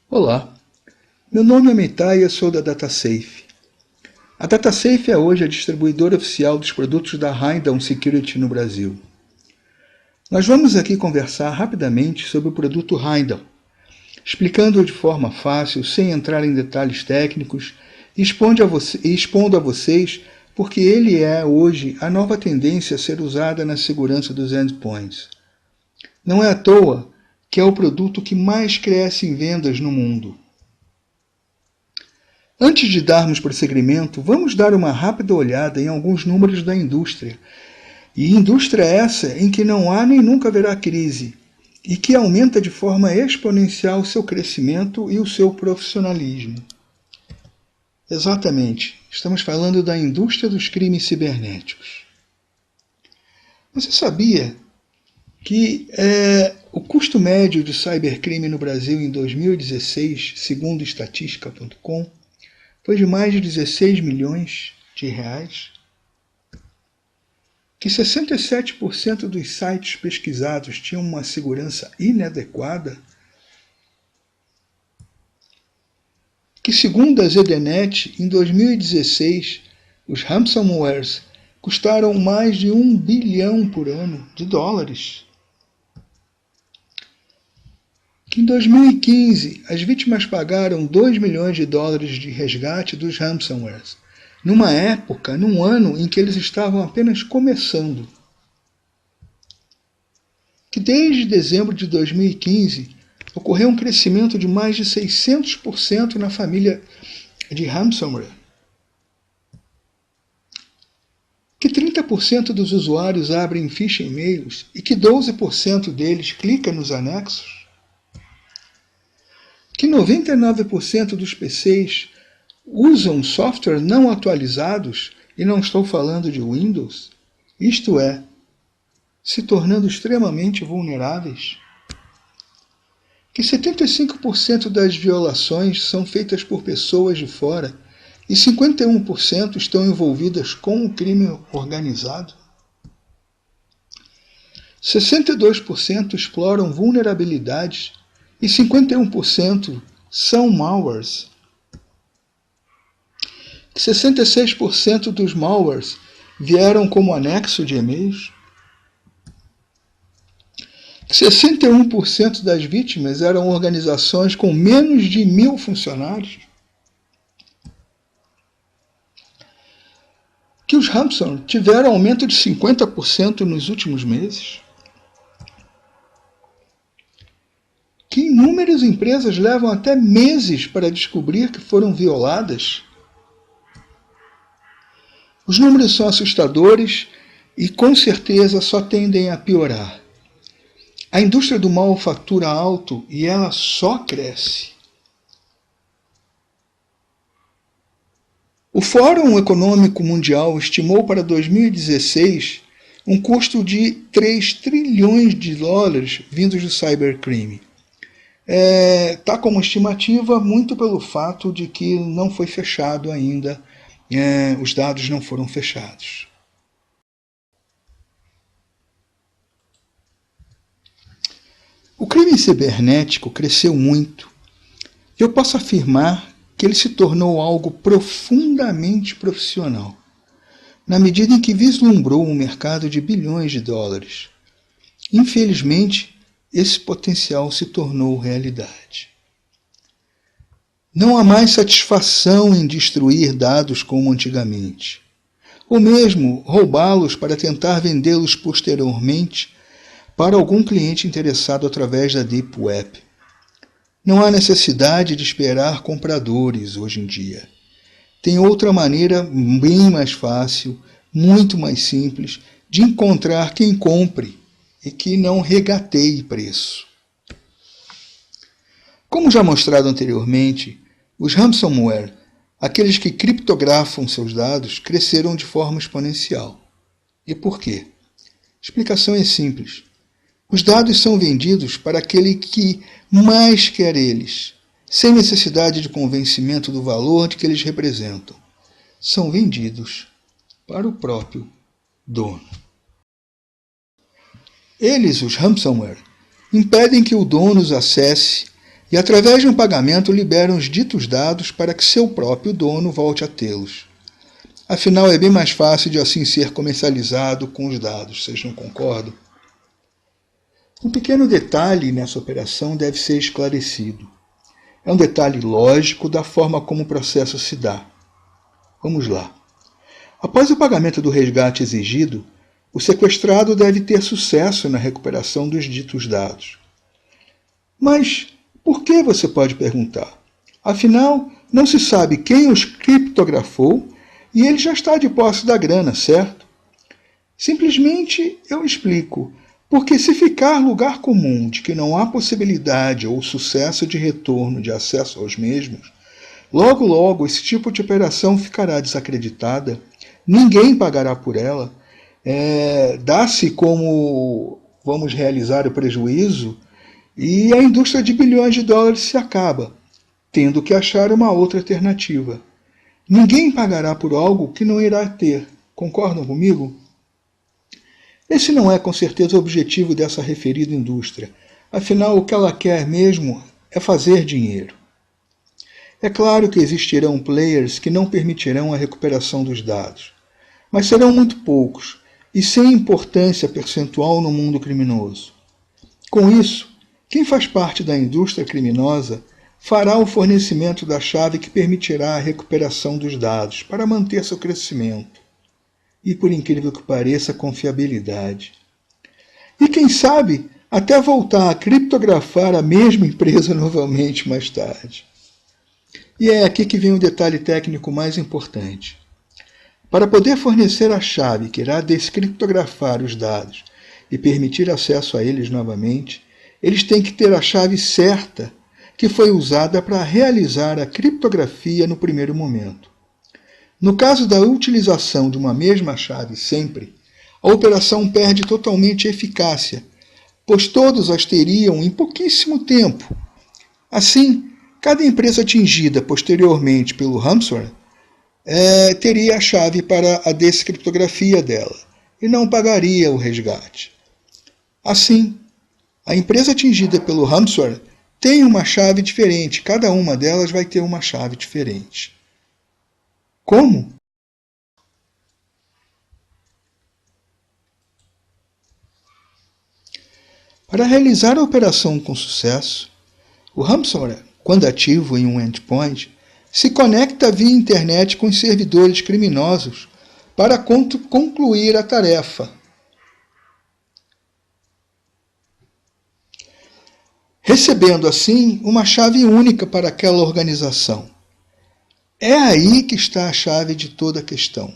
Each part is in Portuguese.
Olá, meu nome é Meitai e eu sou da DataSafe. A DataSafe é hoje a distribuidora oficial dos produtos da Highdown Security no Brasil. Nós vamos aqui conversar rapidamente sobre o produto Highdown, explicando-o de forma fácil, sem entrar em detalhes técnicos, e expondo a vocês porque ele é hoje a nova tendência a ser usada na segurança dos endpoints. Não é à toa que é o produto que mais cresce em vendas no mundo. Antes de darmos prosseguimento, vamos dar uma rápida olhada em alguns números da indústria. E indústria essa em que não há nem nunca haverá crise, e que aumenta de forma exponencial o seu crescimento e o seu profissionalismo. Exatamente, estamos falando da indústria dos crimes cibernéticos. Você sabia que o custo médio de cybercrime no Brasil em 2016, segundo estatística.com, foi de mais de 16 milhões de reais? Que 67% dos sites pesquisados tinham uma segurança inadequada? Que segundo a ZDNet, em 2016, os ransomwares custaram mais de $1 bilhão por ano de dólares. Que em 2015 as vítimas pagaram $2 milhões de resgate dos ransomwares, numa época, num ano em que eles estavam apenas começando. Que desde dezembro de 2015 ocorreu um crescimento de mais de 600% na família de ransomware. Que 30% dos usuários abrem phishing e-mails e que 12% deles clica nos anexos. Que 99% dos PCs usam software não atualizados, e não estou falando de Windows, isto é, se tornando extremamente vulneráveis. Que 75% das violações são feitas por pessoas de fora e 51% estão envolvidas com o crime organizado. 62% exploram vulnerabilidades e 51% são malwares. 66% dos malwares vieram como anexo de e-mails. 61% das vítimas eram organizações com menos de 1.000 funcionários. Que os ransomware tiveram aumento de 50% nos últimos meses. Que inúmeras empresas levam até meses para descobrir que foram violadas. Os números são assustadores e com certeza só tendem a piorar. A indústria do mal fatura alto e ela só cresce. O Fórum Econômico Mundial estimou para 2016 um custo de 3 trilhões de dólares vindos do cybercrime. Está como estimativa muito pelo fato de que não foi fechado ainda, os dados não foram fechados. O crime cibernético cresceu muito e eu posso afirmar que ele se tornou algo profundamente profissional, na medida em que vislumbrou um mercado de bilhões de dólares. Infelizmente, esse potencial se tornou realidade. Não há mais satisfação em destruir dados como antigamente, ou mesmo roubá-los para tentar vendê-los posteriormente para algum cliente interessado através da Deep Web. Não há necessidade de esperar compradores hoje em dia. Tem outra maneira bem mais fácil, muito mais simples, de encontrar quem compre e que não regateie preço. Como já mostrado anteriormente, os ransomware, aqueles que criptografam seus dados, cresceram de forma exponencial. E por quê? A explicação é simples. Os dados são vendidos para aquele que mais quer eles, sem necessidade de convencimento do valor de que eles representam. São vendidos para o próprio dono. Eles, os ransomware, impedem que o dono os acesse e através de um pagamento liberam os ditos dados para que seu próprio dono volte a tê-los. Afinal, é bem mais fácil de assim ser comercializado com os dados, vocês não concordam? Um pequeno detalhe nessa operação deve ser esclarecido. É um detalhe lógico da forma como o processo se dá. Vamos lá. Após o pagamento do resgate exigido, o sequestrado deve ter sucesso na recuperação dos ditos dados. Mas por que, você pode perguntar? Afinal, não se sabe quem os criptografou e ele já está de posse da grana, certo? Simplesmente eu explico. Porque se ficar lugar comum de que não há possibilidade ou sucesso de retorno de acesso aos mesmos, logo esse tipo de operação ficará desacreditada, ninguém pagará por ela, dá-se como vamos realizar o prejuízo e a indústria de bilhões de dólares se acaba, tendo que achar uma outra alternativa. Ninguém pagará por algo que não irá ter, concordam comigo? Esse não é com certeza o objetivo dessa referida indústria, afinal o que ela quer mesmo é fazer dinheiro. É claro que existirão players que não permitirão a recuperação dos dados, mas serão muito poucos e sem importância percentual no mundo criminoso. Com isso, quem faz parte da indústria criminosa fará o fornecimento da chave que permitirá a recuperação dos dados para manter seu crescimento. E, por incrível que pareça, confiabilidade. E quem sabe, até voltar a criptografar a mesma empresa novamente mais tarde. E é aqui que vem o detalhe técnico mais importante. Para poder fornecer a chave que irá descriptografar os dados e permitir acesso a eles novamente, eles têm que ter a chave certa que foi usada para realizar a criptografia no primeiro momento. No caso da utilização de uma mesma chave sempre, a operação perde totalmente eficácia, pois todos as teriam em pouquíssimo tempo. Assim, cada empresa atingida posteriormente pelo ransomware teria a chave para a descriptografia dela e não pagaria o resgate. Assim, a empresa atingida pelo ransomware tem uma chave diferente, cada uma delas vai ter uma chave diferente. Como? Para realizar a operação com sucesso, o ransomware, quando ativo em um endpoint, se conecta via internet com os servidores criminosos para concluir a tarefa. Recebendo assim uma chave única para aquela organização. É aí que está a chave de toda a questão.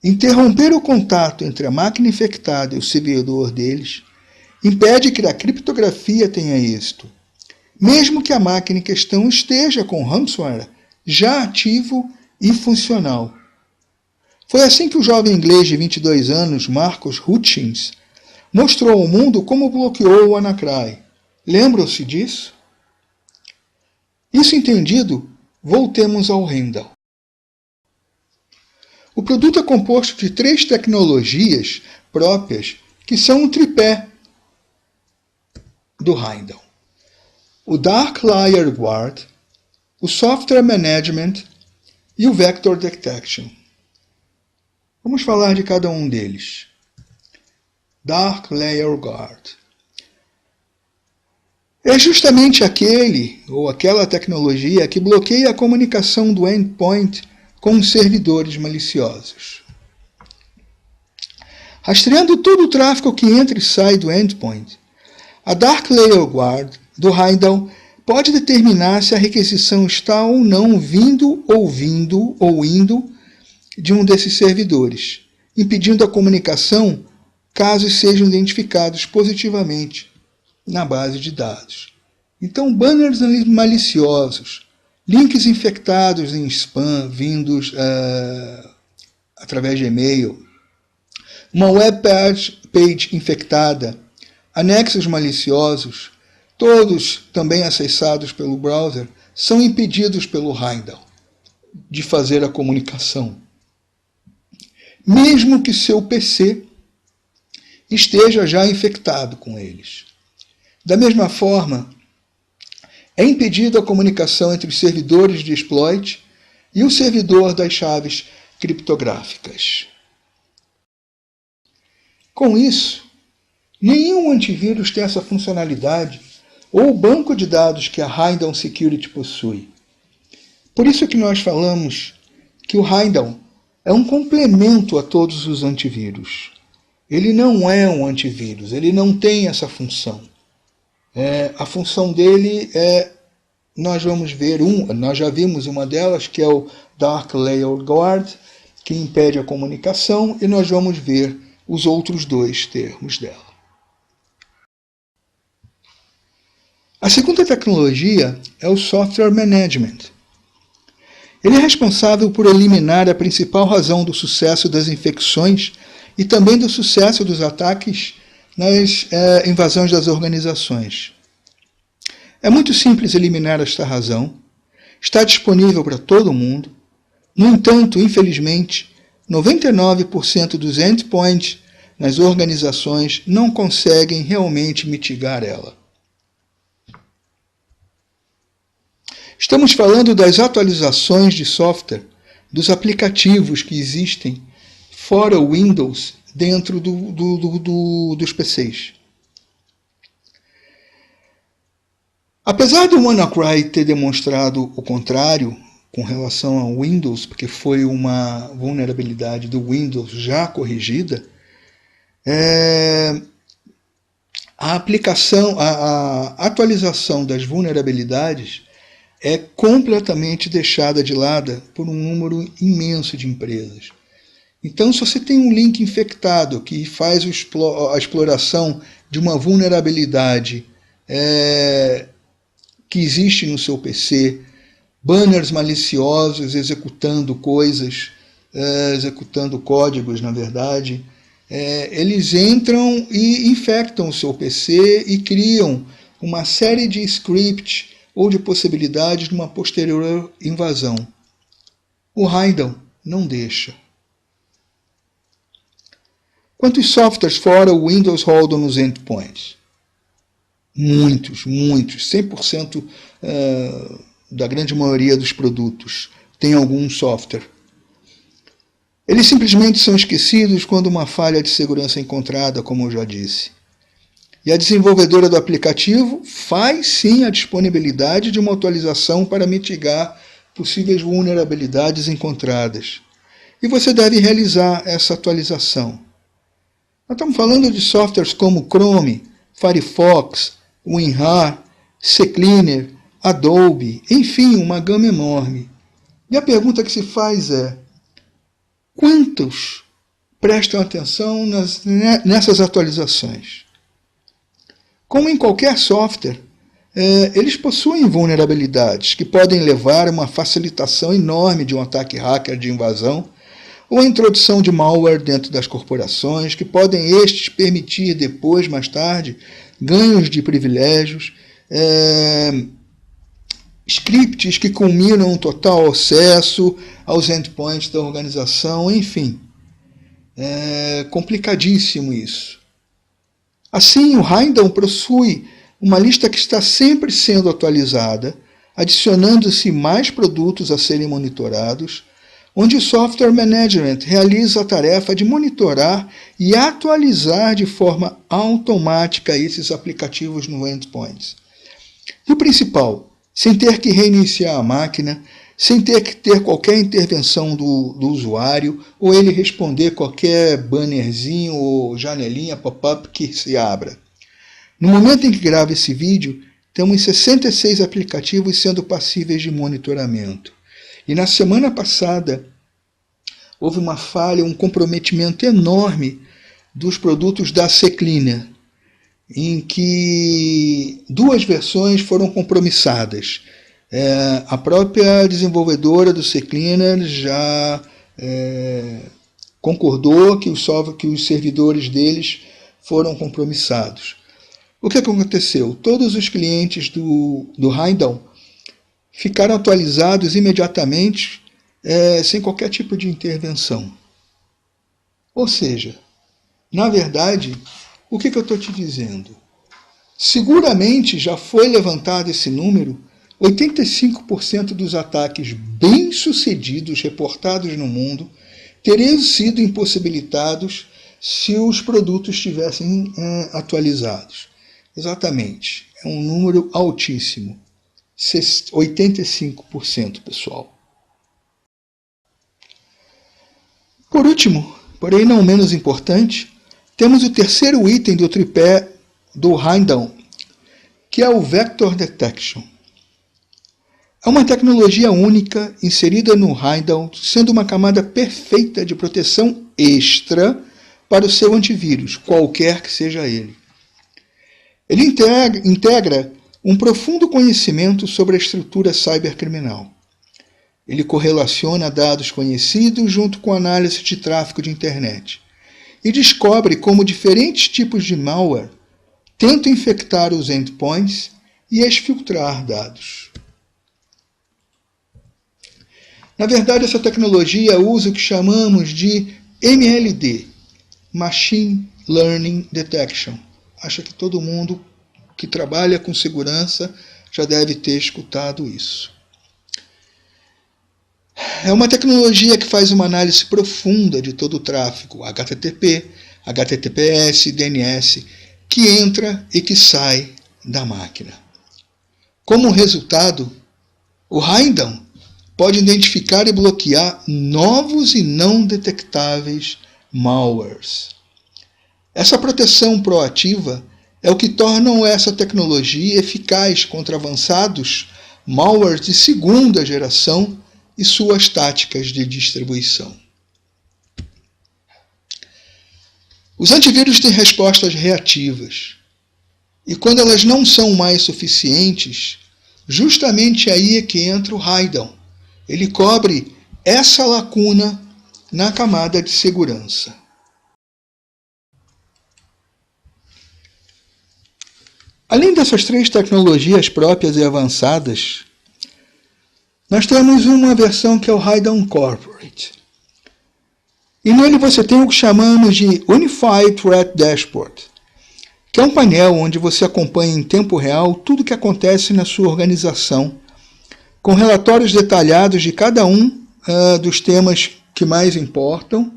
Interromper o contato entre a máquina infectada e o servidor deles impede que a criptografia tenha êxito, mesmo que a máquina em questão esteja com o ransomware já ativo e funcional. Foi assim que o jovem inglês de 22 anos, Marcus Hutchins, mostrou ao mundo como bloqueou o WannaCry. Lembram-se disso? Isso entendido, voltemos ao Heimdall. O produto é composto de 3 tecnologias próprias que são um tripé do Heimdall. O Dark Layer Guard, o Software Management e o Vector Detection. Vamos falar de cada um deles. Dark Layer Guard. É justamente aquele ou aquela tecnologia que bloqueia a comunicação do endpoint com os servidores maliciosos. Rastreando todo o tráfego que entra e sai do endpoint, a Dark Layer Guard do Heimdall pode determinar se a requisição está ou não vindo ou indo de um desses servidores, impedindo a comunicação caso sejam identificados positivamente na base de dados. Então, banners maliciosos, links infectados em spam vindos através de e-mail, uma web page infectada, anexos maliciosos, todos também acessados pelo browser, são impedidos pelo Heimdall de fazer a comunicação, mesmo que seu PC esteja já infectado com eles. Da mesma forma, é impedida a comunicação entre os servidores de exploit e o servidor das chaves criptográficas. Com isso, nenhum antivírus tem essa funcionalidade ou o banco de dados que a Highdown Security possui. Por isso que nós falamos que o Highdown é um complemento a todos os antivírus. Ele não é um antivírus, ele não tem essa função. A função dele nós já vimos uma delas, que é o Dark Layer Guard, que impede a comunicação, e nós vamos ver os outros dois termos dela. A segunda tecnologia é o Software Management. Ele é responsável por eliminar a principal razão do sucesso das infecções e também do sucesso dos ataques nas invasões das organizações. É muito simples eliminar esta razão, está disponível para todo mundo. No entanto, infelizmente, 99% dos endpoints nas organizações não conseguem realmente mitigar ela. Estamos falando das atualizações de software, dos aplicativos que existem fora o Windows dentro dos PCs. Apesar do WannaCry ter demonstrado o contrário com relação ao Windows, porque foi uma vulnerabilidade do Windows já corrigida, a atualização das vulnerabilidades é completamente deixada de lado por um número imenso de empresas. Então, se você tem um link infectado que faz a exploração de uma vulnerabilidade que existe no seu PC, banners maliciosos executando coisas, executando códigos, na verdade, eles entram e infectam o seu PC e criam uma série de scripts ou de possibilidades de uma posterior invasão. O Highdown não deixa. Quantos softwares fora o Windows rodam nos endpoints? Muitos, 100% da grande maioria dos produtos tem algum software. Eles simplesmente são esquecidos quando uma falha de segurança é encontrada, como eu já disse. E a desenvolvedora do aplicativo faz sim a disponibilidade de uma atualização para mitigar possíveis vulnerabilidades encontradas. E você deve realizar essa atualização. Nós estamos falando de softwares como Chrome, Firefox, WinRAR, CCleaner, Adobe, enfim, uma gama enorme. E a pergunta que se faz é: quantos prestam atenção nessas atualizações? Como em qualquer software, eles possuem vulnerabilidades que podem levar a uma facilitação enorme de um ataque hacker de invasão ou a introdução de malware dentro das corporações, que podem estes permitir depois, mais tarde, ganhos de privilégios, scripts que culminam um total acesso aos endpoints da organização, enfim. É complicadíssimo isso. Assim, o Highdown possui uma lista que está sempre sendo atualizada, adicionando-se mais produtos a serem monitorados, onde o Software Management realiza a tarefa de monitorar e atualizar de forma automática esses aplicativos no endpoints. E o principal, sem ter que reiniciar a máquina, sem ter que ter qualquer intervenção do usuário, ou ele responder qualquer bannerzinho ou janelinha pop-up que se abra. No momento em que gravo esse vídeo, temos 66 aplicativos sendo passíveis de monitoramento. E na semana passada, houve uma falha, um comprometimento enorme dos produtos da CCleaner, em que 2 versões foram compromissadas. A própria desenvolvedora do CCleaner já concordou que os servidores deles foram compromissados. O que aconteceu? Todos os clientes do Highdown ficaram atualizados imediatamente, sem qualquer tipo de intervenção. Ou seja, na verdade, o que eu estou te dizendo? Seguramente já foi levantado esse número. 85% dos ataques bem-sucedidos reportados no mundo teriam sido impossibilitados se os produtos estivessem atualizados. Exatamente, é um número altíssimo. 85%, pessoal. Por último, porém não menos importante, temos o terceiro item do tripé do Heindel, que é o Vector Detection. É uma tecnologia única inserida no Heindel, sendo uma camada perfeita de proteção extra para o seu antivírus, qualquer que seja ele. Ele integra um profundo conhecimento sobre a estrutura cybercriminal. Ele correlaciona dados conhecidos junto com análise de tráfego de internet e descobre como diferentes tipos de malware tentam infectar os endpoints e exfiltrar dados. Na verdade, essa tecnologia usa o que chamamos de MLD, Machine Learning Detection. Acho que todo mundo que trabalha com segurança já deve ter escutado isso. É uma tecnologia que faz uma análise profunda de todo o tráfego, HTTP, HTTPS, DNS, que entra e que sai da máquina. Como resultado, o Heindel pode identificar e bloquear novos e não detectáveis malwares. Essa proteção proativa é o que torna essa tecnologia eficaz contra avançados malwares de segunda geração e suas táticas de distribuição. Os antivírus têm respostas reativas, e quando elas não são mais suficientes, justamente aí é que entra o Heindel. Ele cobre essa lacuna na camada de segurança. Além dessas três tecnologias próprias e avançadas, nós temos uma versão que é o Heindel Incorporated. E nele você tem o que chamamos de Unified Threat Dashboard, que é um painel onde você acompanha em tempo real tudo o que acontece na sua organização, com relatórios detalhados de cada um dos temas que mais importam,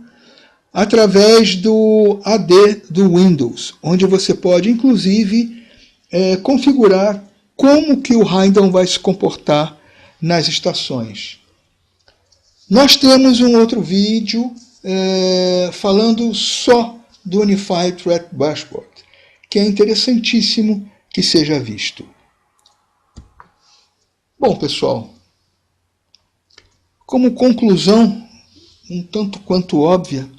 através do AD do Windows, onde você pode, inclusive, configurar como que o Heindel vai se comportar nas estações. Nós temos um outro vídeo falando só do Unified Threat Dashboard, que é interessantíssimo que seja visto. Bom, pessoal, como conclusão, um tanto quanto óbvia,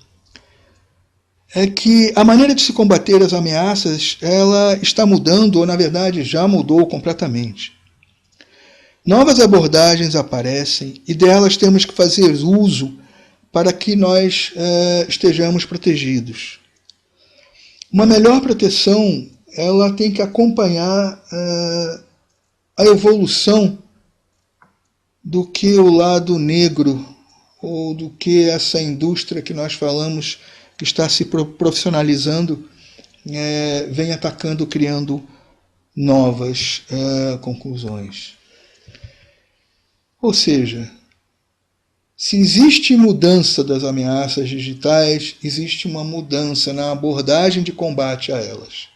é que a maneira de se combater as ameaças, ela está mudando, ou na verdade já mudou completamente. Novas abordagens aparecem e delas temos que fazer uso para que nós estejamos protegidos. Uma melhor proteção, ela tem que acompanhar a evolução do que o lado negro, ou do que essa indústria que nós falamos está se profissionalizando, vem atacando, criando novas conclusões. Ou seja, se existe mudança das ameaças digitais, existe uma mudança na abordagem de combate a elas.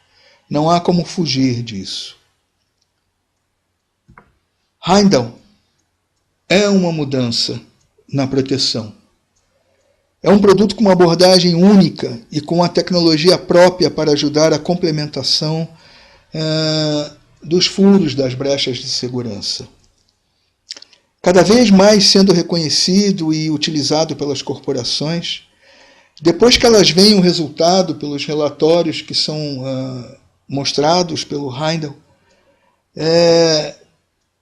Não há como fugir disso. Heindel é uma mudança na proteção. É um produto com uma abordagem única e com a tecnologia própria para ajudar a complementação dos furos das brechas de segurança. Cada vez mais sendo reconhecido e utilizado pelas corporações, depois que elas veem o resultado pelos relatórios que são mostrados pelo Heindel,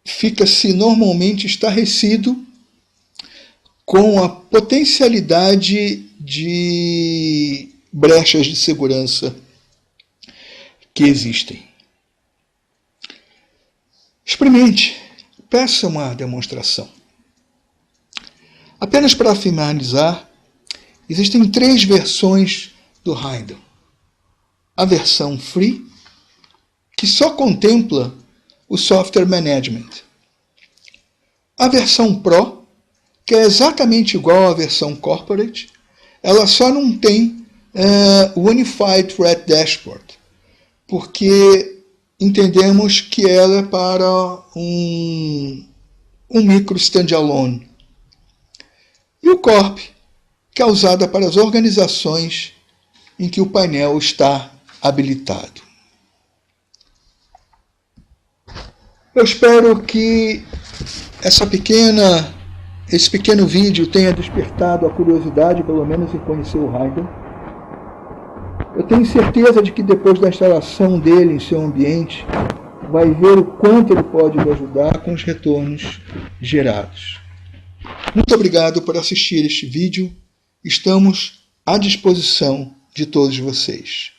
fica-se normalmente estarrecido com a potencialidade de brechas de segurança que existem. Experimente, peça uma demonstração. Apenas para finalizar, existem 3 versões do Heindel. A versão free, que só contempla o software management. A versão Pro, que é exatamente igual à versão Corporate, ela só não tem o Unified Threat Dashboard, porque entendemos que ela é para um micro standalone. E o Corp, que é usada para as organizações em que o painel está habilitado. Eu espero que esse pequeno vídeo tenha despertado a curiosidade, pelo menos em conhecer o Raiden. Eu tenho certeza de que depois da instalação dele em seu ambiente, vai ver o quanto ele pode lhe ajudar com os retornos gerados. Muito obrigado por assistir este vídeo. Estamos à disposição de todos vocês.